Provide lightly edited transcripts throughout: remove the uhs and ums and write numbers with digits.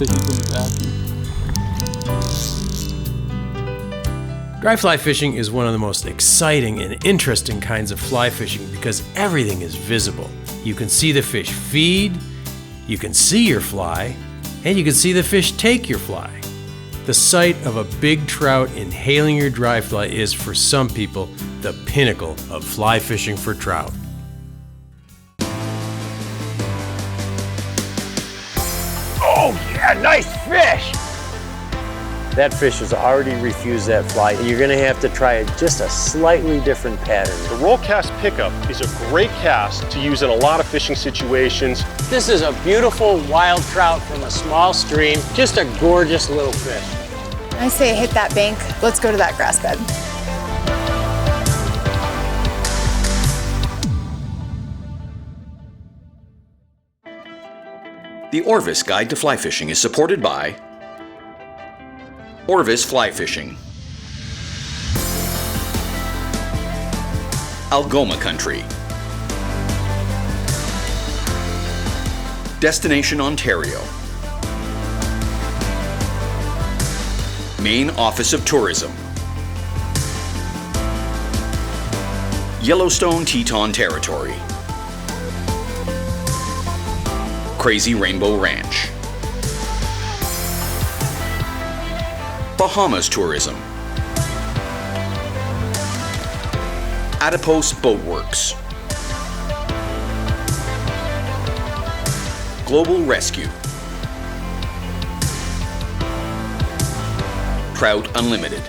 that you can vacuum. Dry fly fishing is one of the most exciting and interesting kinds of fly fishing because everything is visible. You can see the fish feed, you can see your fly, and you can see the fish take your fly. The sight of a big trout inhaling your dry fly is, for some people, the pinnacle of fly fishing for trout. Oh yeah, nice fish! That fish has already refused that fly. You're gonna have to try just a slightly different pattern. The roll cast pickup is a great cast to use in a lot of fishing situations. This is a beautiful wild trout from a small stream, just a gorgeous little fish. I say hit that bank. Let's go to that grass bed. The Orvis Guide to Fly Fishing is supported by Orvis Fly Fishing, Algoma Country, Destination Ontario, Maine Office of Tourism, Yellowstone Teton Territory, Crazy Rainbow Ranch, Bahamas Tourism, Adipose Boatworks, Global Rescue, Trout Unlimited.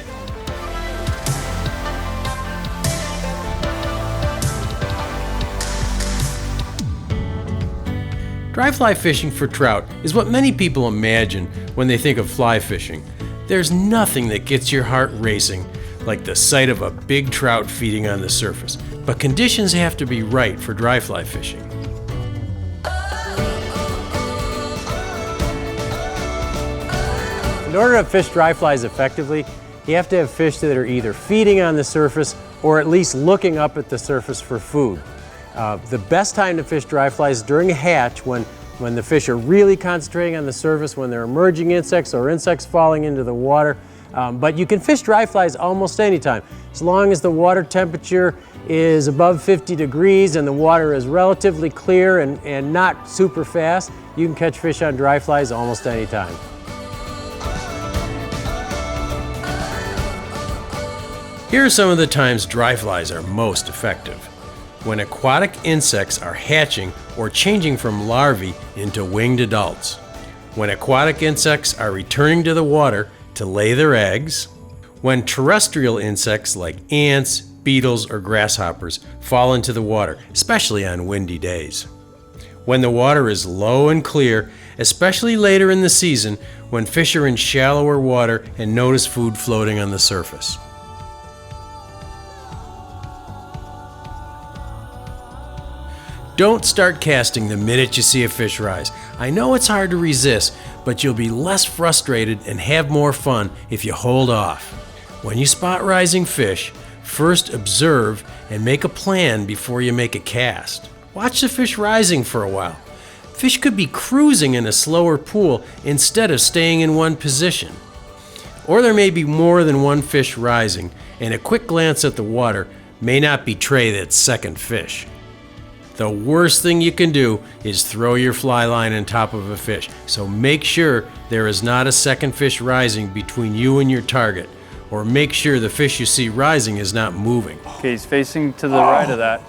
Dry fly fishing for trout is what many people imagine when they think of fly fishing. There's nothing that gets your heart racing like the sight of a big trout feeding on the surface, but conditions have to be right for dry fly fishing. In order to fish dry flies effectively, you have to have fish that are either feeding on the surface or at least looking up at the surface for food. The best time to fish dry flies is during a hatch when the fish are really concentrating on the surface, when they're emerging insects or insects falling into the water. But you can fish dry flies almost any time. As long as the water temperature is above 50 degrees and the water is relatively clear and not super fast, you can catch fish on dry flies almost any time. Here are some of the times dry flies are most effective. When aquatic insects are hatching or changing from larvae into winged adults. When aquatic insects are returning to the water to lay their eggs. When terrestrial insects like ants, beetles, or grasshoppers fall into the water, especially on windy days. When the water is low and clear, especially later in the season when fish are in shallower water and notice food floating on the surface. Don't start casting the minute you see a fish rise. I know it's hard to resist, but you'll be less frustrated and have more fun if you hold off. When you spot rising fish, first observe and make a plan before you make a cast. Watch the fish rising for a while. Fish could be cruising in a slower pool instead of staying in one position. Or there may be more than one fish rising, and a quick glance at the water may not betray that second fish. The worst thing you can do is throw your fly line on top of a fish, so make sure there is not a second fish rising between you and your target, or make sure the fish you see rising is not moving. Okay, he's facing to the right of that.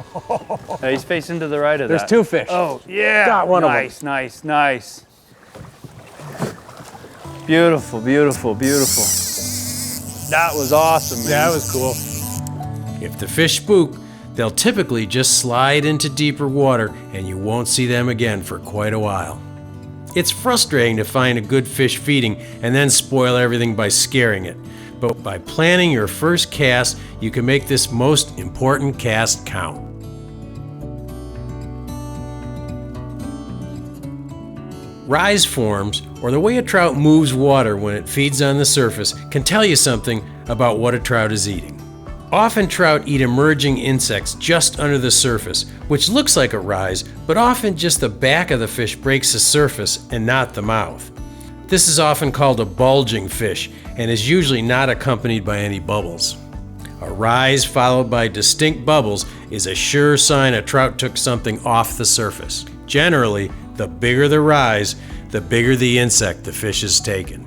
He's facing to the right of that. There's two fish. Oh, yeah. Got one of them. Nice, nice, nice. Beautiful, beautiful, beautiful. That was awesome, man. That was cool. If the fish spook, they'll typically just slide into deeper water and you won't see them again for quite a while. It's frustrating to find a good fish feeding and then spoil everything by scaring it. But by planning your first cast, you can make this most important cast count. Rise forms, or the way a trout moves water when it feeds on the surface, can tell you something about what a trout is eating. Often trout eat emerging insects just under the surface, which looks like a rise, but often just the back of the fish breaks the surface and not the mouth. This is often called a bulging fish and is usually not accompanied by any bubbles. A rise followed by distinct bubbles is a sure sign a trout took something off the surface. Generally, the bigger the rise, the bigger the insect the fish has taken.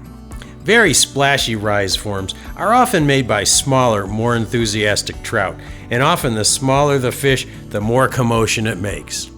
Very splashy rise forms are often made by smaller, more enthusiastic trout, and often the smaller the fish, the more commotion it makes.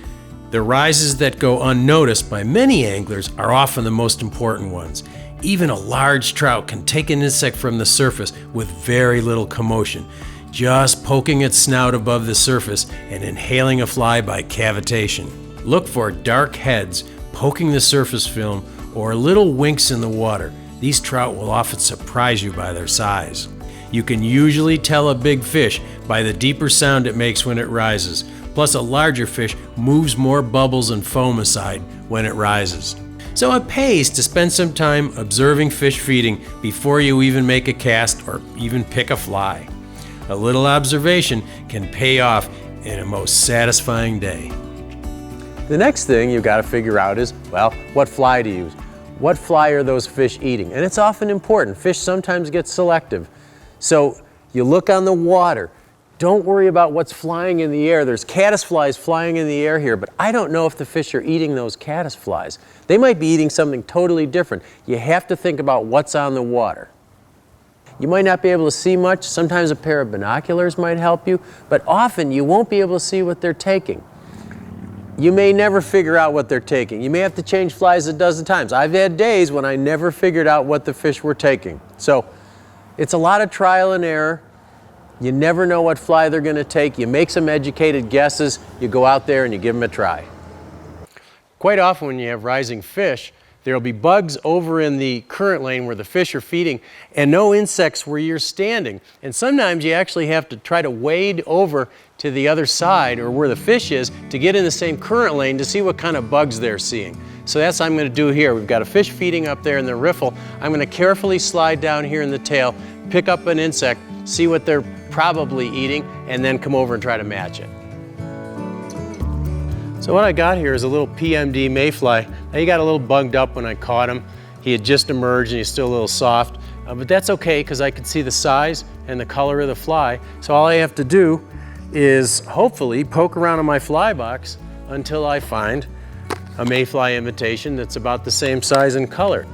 The rises that go unnoticed by many anglers are often the most important ones. Even a large trout can take an insect from the surface with very little commotion, just poking its snout above the surface and inhaling a fly by cavitation. Look for dark heads poking the surface film or little winks in the water. These trout will often surprise you by their size. You can usually tell a big fish by the deeper sound it makes when it rises. Plus, a larger fish moves more bubbles and foam aside when it rises. So it pays to spend some time observing fish feeding before you even make a cast or even pick a fly. A little observation can pay off in a most satisfying day. The next thing you've got to figure out is, well, what fly to use. What fly are those fish eating? And it's often important. Fish sometimes get selective. So you look on the water. Don't worry about what's flying in the air. There's caddisflies flying in the air here, but I don't know if the fish are eating those caddisflies. They might be eating something totally different. You have to think about what's on the water. You might not be able to see much. Sometimes a pair of binoculars might help you, but often you won't be able to see what they're taking. You may never figure out what they're taking. You may have to change flies a dozen times. I've had days when I never figured out what the fish were taking. So it's a lot of trial and error. You never know what fly they're going to take. You make some educated guesses. You go out there and you give them a try. Quite often when you have rising fish, there will be bugs over in the current lane where the fish are feeding and no insects where you're standing. And sometimes you actually have to try to wade over to the other side or where the fish is to get in the same current lane to see what kind of bugs they're seeing. So that's what I'm going to do here. We've got a fish feeding up there in the riffle. I'm going to carefully slide down here in the tail, pick up an insect, see what they're probably eating, and then come over and try to match it. So what I got here is a little PMD mayfly. Now he got a little bugged up when I caught him. He had just emerged and he's still a little soft, but that's okay because I could see the size and the color of the fly. So all I have to do is hopefully poke around in my fly box until I find a mayfly imitation that's about the same size and color.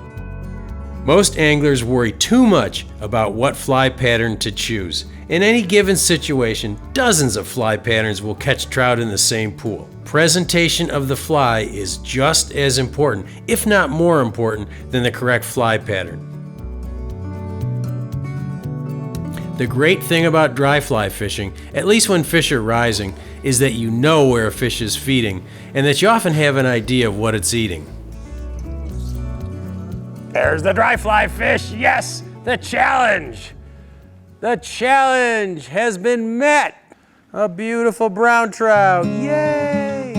Most anglers worry too much about what fly pattern to choose. In any given situation, dozens of fly patterns will catch trout in the same pool. Presentation of the fly is just as important, if not more important, than the correct fly pattern. The great thing about dry fly fishing, at least when fish are rising, is that you know where a fish is feeding and that you often have an idea of what it's eating. There's the dry fly fish. Yes, the challenge. The challenge has been met. A beautiful brown trout. Yay!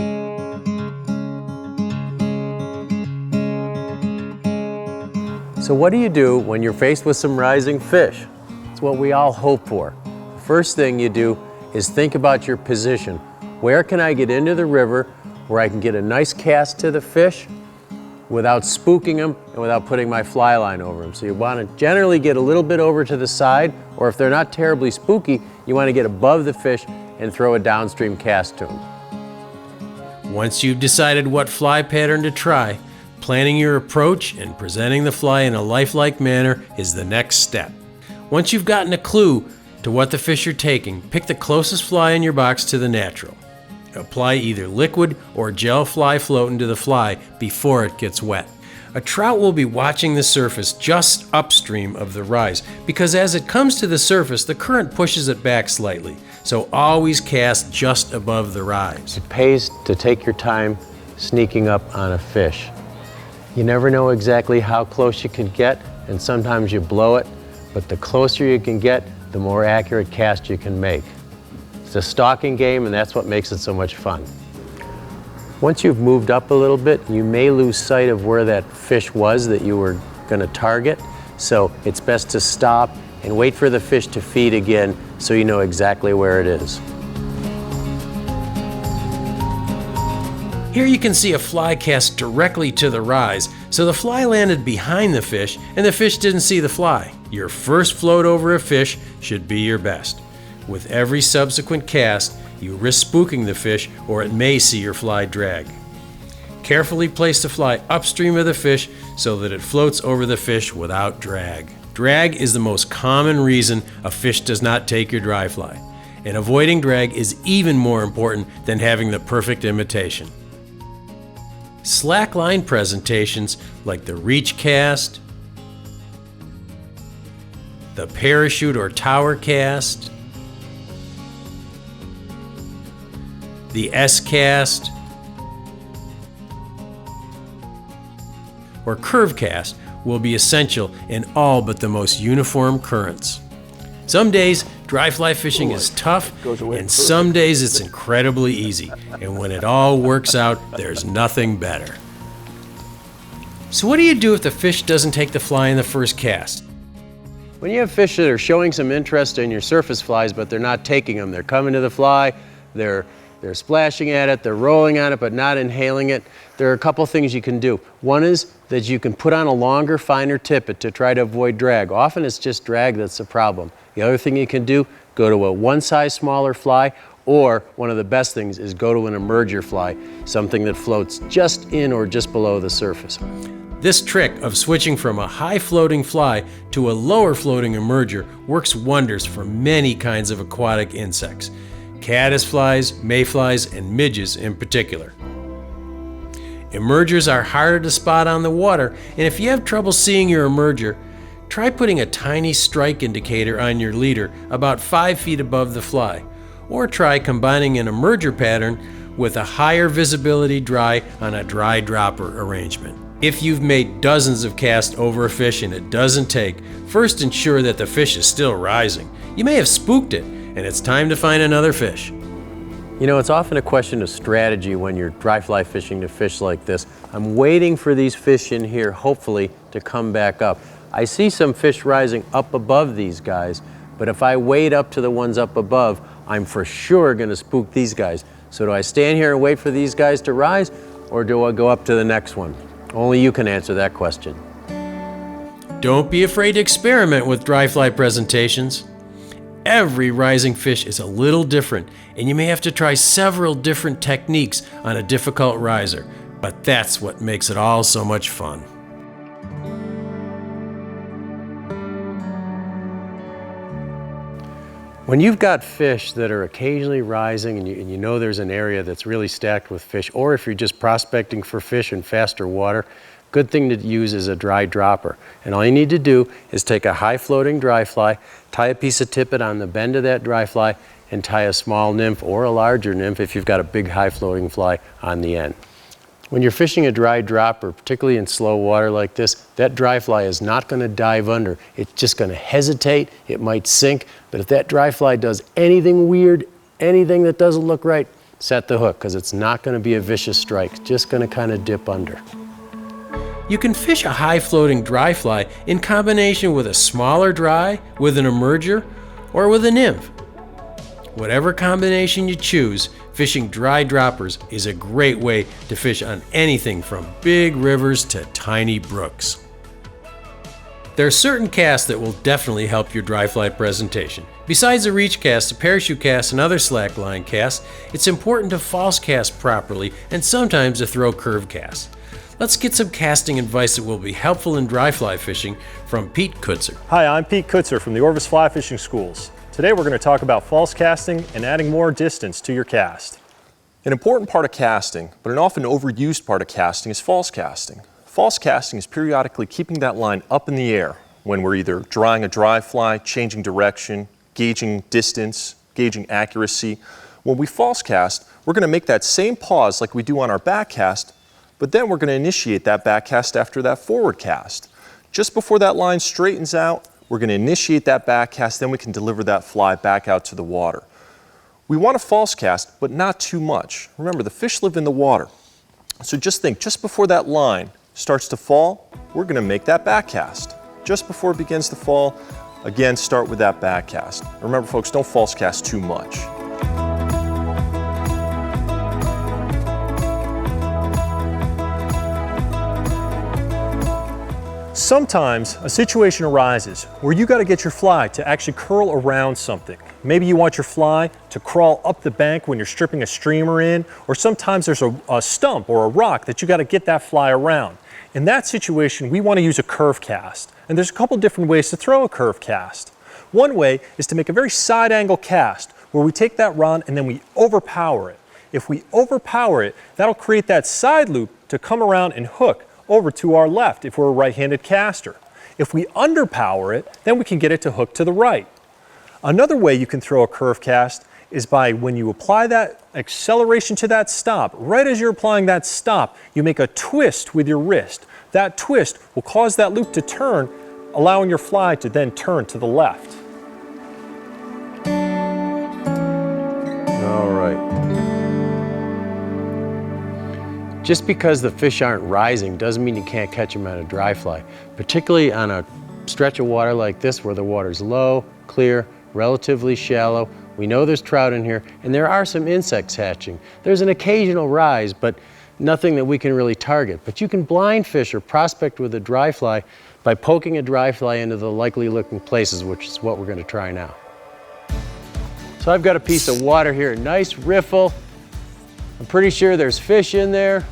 So what do you do when you're faced with some rising fish? It's what we all hope for. The first thing you do is think about your position. Where can I get into the river where I can get a nice cast to the fish without spooking them and without putting my fly line over them? So you want to generally get a little bit over to the side, or if they're not terribly spooky, you want to get above the fish and throw a downstream cast to them. Once you've decided what fly pattern to try, planning your approach and presenting the fly in a lifelike manner is the next step. Once you've gotten a clue to what the fish are taking, pick the closest fly in your box to the natural. Apply either liquid or gel fly float into the fly before it gets wet. A trout will be watching the surface just upstream of the rise because as it comes to the surface, the current pushes it back slightly. So always cast just above the rise. It pays to take your time sneaking up on a fish. You never know exactly how close you can get, and sometimes you blow it, but the closer you can get, the more accurate cast you can make. It's a stalking game, and that's what makes it so much fun. Once you've moved up a little bit, you may lose sight of where that fish was that you were going to target. So it's best to stop and wait for the fish to feed again so you know exactly where it is. Here you can see a fly cast directly to the rise, So the fly landed behind the fish and the fish didn't see the fly. Your first float over a fish should be your best. With every subsequent cast, you risk spooking the fish or it may see your fly drag. Carefully place the fly upstream of the fish so that it floats over the fish without drag. Drag is the most common reason a fish does not take your dry fly, and avoiding drag is even more important than having the perfect imitation. Slackline presentations like the reach cast, the parachute or tower cast, the S-cast, or curve cast will be essential in all but the most uniform currents. Some days, dry fly fishing is tough, and some days it's incredibly easy. And when it all works out, there's nothing better. So what do you do if the fish doesn't take the fly in the first cast? When you have fish that are showing some interest in your surface flies, but they're not taking them, they're coming to the fly, they're splashing at it, they're rolling on it, but not inhaling it, there are a couple things you can do. One is that you can put on a longer, finer tippet to try to avoid drag. Often it's just drag that's the problem. The other thing you can do, go to a one size smaller fly, or one of the best things is go to an emerger fly, something that floats just in or just below the surface. This trick of switching from a high floating fly to a lower floating emerger works wonders for many kinds of aquatic insects. Caddisflies, mayflies, and midges in particular. Emergers are harder to spot on the water, and if you have trouble seeing your emerger, try putting a tiny strike indicator on your leader about 5 feet above the fly, or try combining an emerger pattern with a higher visibility dry on a dry dropper arrangement. If you've made dozens of casts over a fish and it doesn't take, first ensure that the fish is still rising. You may have spooked it, and it's time to find another fish. You know, it's often a question of strategy when you're dry fly fishing to fish like this. I'm waiting for these fish in here, hopefully, to come back up. I see some fish rising up above these guys, but if I wait up to the ones up above, I'm for sure gonna spook these guys. So do I stand here and wait for these guys to rise, or do I go up to the next one? Only you can answer that question. Don't be afraid to experiment with dry fly presentations. Every rising fish is a little different, and you may have to try several different techniques on a difficult riser, but that's what makes it all so much fun. When you've got fish that are occasionally rising and you know there's an area that's really stacked with fish, or if you're just prospecting for fish in faster water, good thing to use is a dry dropper. And all you need to do is take a high floating dry fly, tie a piece of tippet on the bend of that dry fly, and tie a small nymph or a larger nymph if you've got a big high floating fly on the end. When you're fishing a dry dropper, particularly in slow water like this, that dry fly is not going to dive under. It's just going to hesitate, it might sink, but if that dry fly does anything weird, anything that doesn't look right, set the hook, because it's not going to be a vicious strike. It's just going to kind of dip under. You can fish a high floating dry fly in combination with a smaller dry, with an emerger, or with a nymph. Whatever combination you choose, fishing dry droppers is a great way to fish on anything from big rivers to tiny brooks. There are certain casts that will definitely help your dry fly presentation. Besides the reach cast, the parachute cast, and other slackline casts, it's important to false cast properly and sometimes to throw curve casts. Let's get some casting advice that will be helpful in dry fly fishing from Pete Kutzer. Hi, I'm Pete Kutzer from the Orvis Fly Fishing Schools. Today we're going to talk about false casting and adding more distance to your cast. An important part of casting, but an often overused part of casting, is false casting. False casting is periodically keeping that line up in the air when we're either drying a dry fly, changing direction, gauging distance, gauging accuracy. When we false cast, we're going to make that same pause like we do on our back cast, but then we're going to initiate that back cast after that forward cast. Just before that line straightens out, we're going to initiate that back cast, then we can deliver that fly back out to the water. We want to false cast, but not too much. Remember, the fish live in the water. So just think, just before that line starts to fall, we're going to make that back cast. Just before it begins to fall, again, start with that back cast. Remember, folks, don't false cast too much. Sometimes a situation arises where you got to get your fly to actually curl around something. Maybe you want your fly to crawl up the bank when you're stripping a streamer in, or sometimes there's a stump or a rock that you got to get that fly around. In that situation, we want to use a curve cast. And there's a couple different ways to throw a curve cast. One way is to make a very side angle cast where we take that rod and then we overpower it. If we overpower it, that'll create that side loop to come around and hook over to our left if we're a right-handed caster. If we underpower it, then we can get it to hook to the right. Another way you can throw a curve cast is by when you apply that acceleration to that stop, right as you're applying that stop, you make a twist with your wrist. That twist will cause that loop to turn, allowing your fly to then turn to the left. All right. Just because the fish aren't rising doesn't mean you can't catch them on a dry fly, particularly on a stretch of water like this where the water's low, clear, relatively shallow. We know there's trout in here, and there are some insects hatching. There's an occasional rise, but nothing that we can really target. But you can blind fish or prospect with a dry fly by poking a dry fly into the likely looking places, which is what we're going to try now. So I've got a piece of water here, a nice riffle. I'm pretty sure there's fish in there.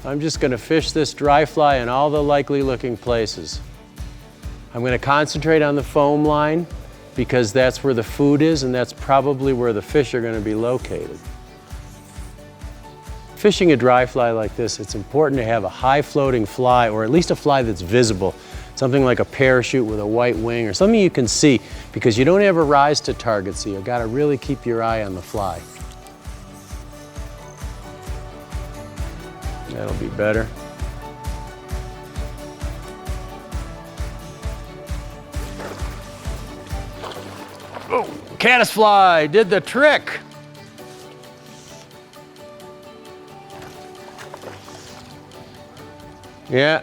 I'm just going to fish this dry fly in all the likely looking places. I'm going to concentrate on the foam line because that's where the food is and that's probably where the fish are going to be located. Fishing a dry fly like this, it's important to have a high floating fly, or at least a fly that's visible. Something like a parachute with a white wing or something you can see, because you don't have a rise to target, so you got to really keep your eye on the fly. That'll be better. Oh, caddisfly did the trick. Yeah,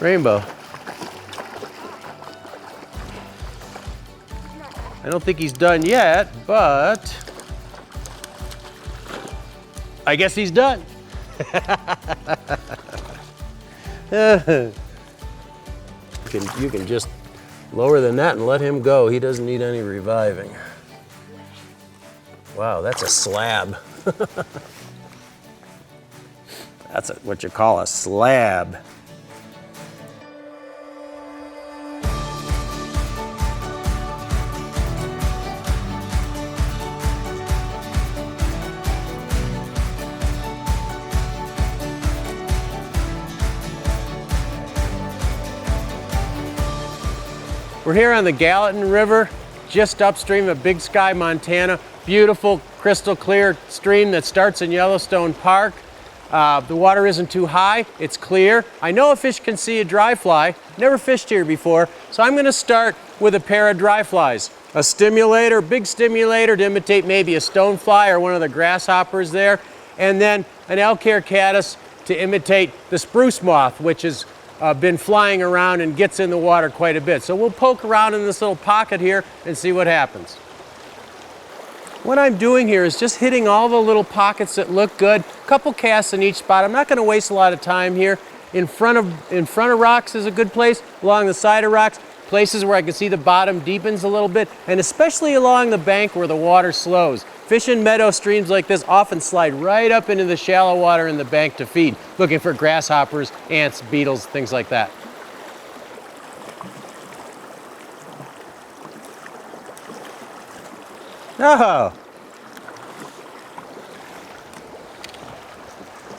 rainbow. I don't think he's done yet, but I guess he's done. You can just lower the net and let him go. He doesn't need any reviving. Wow, that's a slab. That's what you call a slab. We're here on the Gallatin River, just upstream of Big Sky, Montana. Beautiful, crystal clear stream that starts in Yellowstone Park. The water isn't too high, it's clear. I know a fish can see a dry fly. Never fished here before, so I'm gonna start with a pair of dry flies. A stimulator, big stimulator to imitate maybe a stonefly or one of the grasshoppers there, and then an elk-hair caddis to imitate the spruce moth, which has been flying around and gets in the water quite a bit. So we'll poke around in this little pocket here and see what happens. What I'm doing here is just hitting all the little pockets that look good. A couple casts in each spot. I'm not going to waste a lot of time here. In front of rocks is a good place. Along the side of rocks, places where I can see the bottom deepens a little bit, and especially along the bank where the water slows. Fish in meadow streams like this often slide right up into the shallow water in the bank to feed, looking for grasshoppers, ants, beetles, things like that. Oh!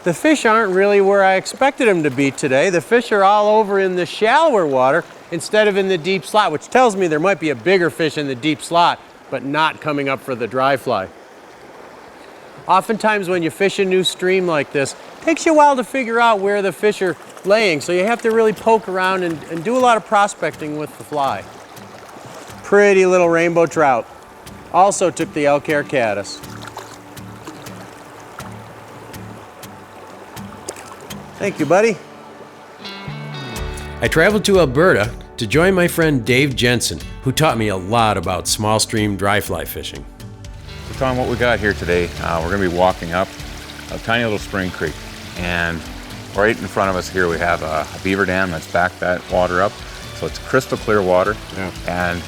The fish aren't really where I expected them to be today. The fish are all over in the shallower water instead of in the deep slot, which tells me there might be a bigger fish in the deep slot, but not coming up for the dry fly. Oftentimes when you fish a new stream like this, it takes you a while to figure out where the fish are laying, so you have to really poke around and do a lot of prospecting with the fly. Pretty little rainbow trout. Also took the elk-hair caddis. Thank you, buddy. I traveled to Alberta to join my friend Dave Jensen, who taught me a lot about small stream dry fly fishing. So Tom, what we got here today, we're going to be walking up a tiny little spring creek, and Right in front of us here we have a beaver dam that's backed that water up. So it's crystal clear water. Yeah. And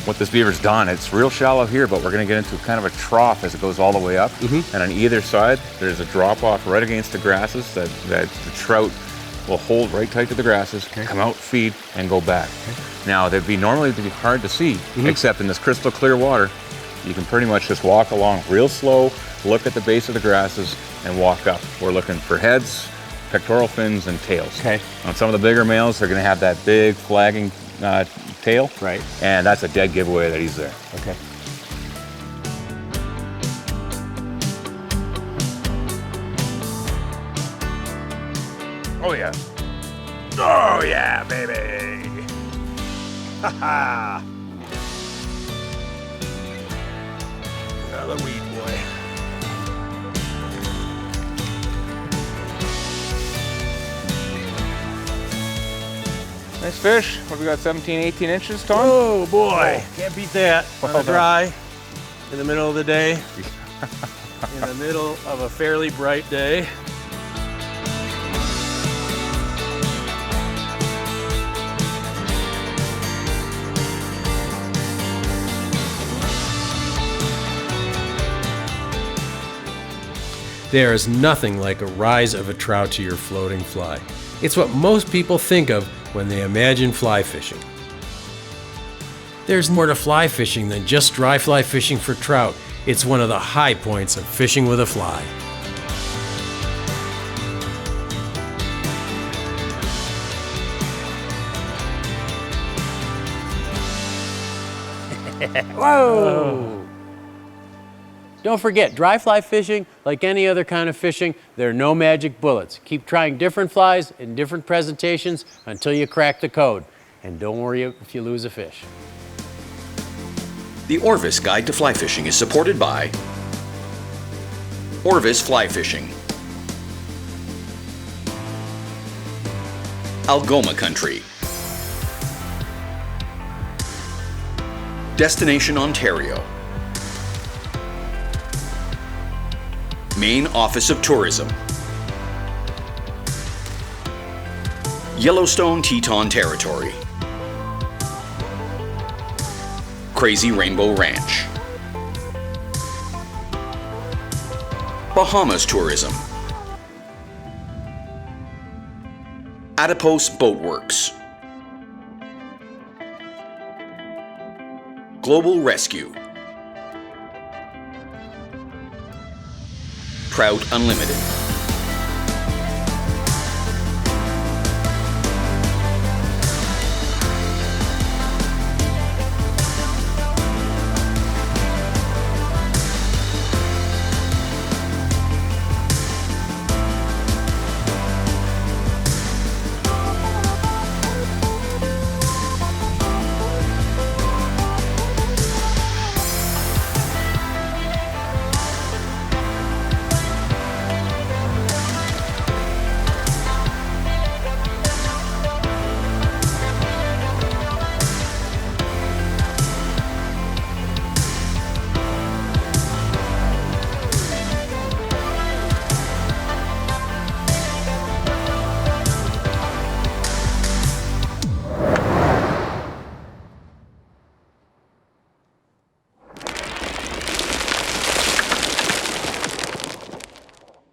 what this beaver's done, it's real shallow here, but we're gonna get into kind of a trough as it goes all the way up. And on either side, there's a drop off right against the grasses that the trout will hold right tight to the grasses, come out, feed, and go back. Now, they'd normally be hard to see, except in this crystal clear water, you can pretty much just walk along real slow, look at the base of the grasses, and walk up. We're looking for heads, pectoral fins, and tails. Okay. On some of the bigger males, they're gonna have that big flagging tail. Right. And that's a dead giveaway that he's there. Okay. Oh yeah. Oh yeah, baby. Ha ha. Another weed boy. Nice fish. What have we got, 17, 18 inches, Tom? Oh boy, can't beat that. On Well a dry, in the middle of the day, in the middle of a fairly bright day. There is nothing like a rise of a trout to your floating fly. It's what most people think of when they imagine fly fishing. There's more to fly fishing than just dry fly fishing for trout. It's one of the high points of fishing with a fly. Whoa! Don't forget, dry fly fishing, like any other kind of fishing, there are no magic bullets. Keep trying different flies in different presentations until you crack the code. And don't worry if you lose a fish. The Orvis Guide to Fly Fishing is supported by Orvis Fly Fishing, Algoma Country, Destination Ontario, Maine Office of Tourism, Yellowstone Teton Territory, Crazy Rainbow Ranch, Bahamas Tourism, Adipose Boat Works, Global Rescue, Trout Unlimited.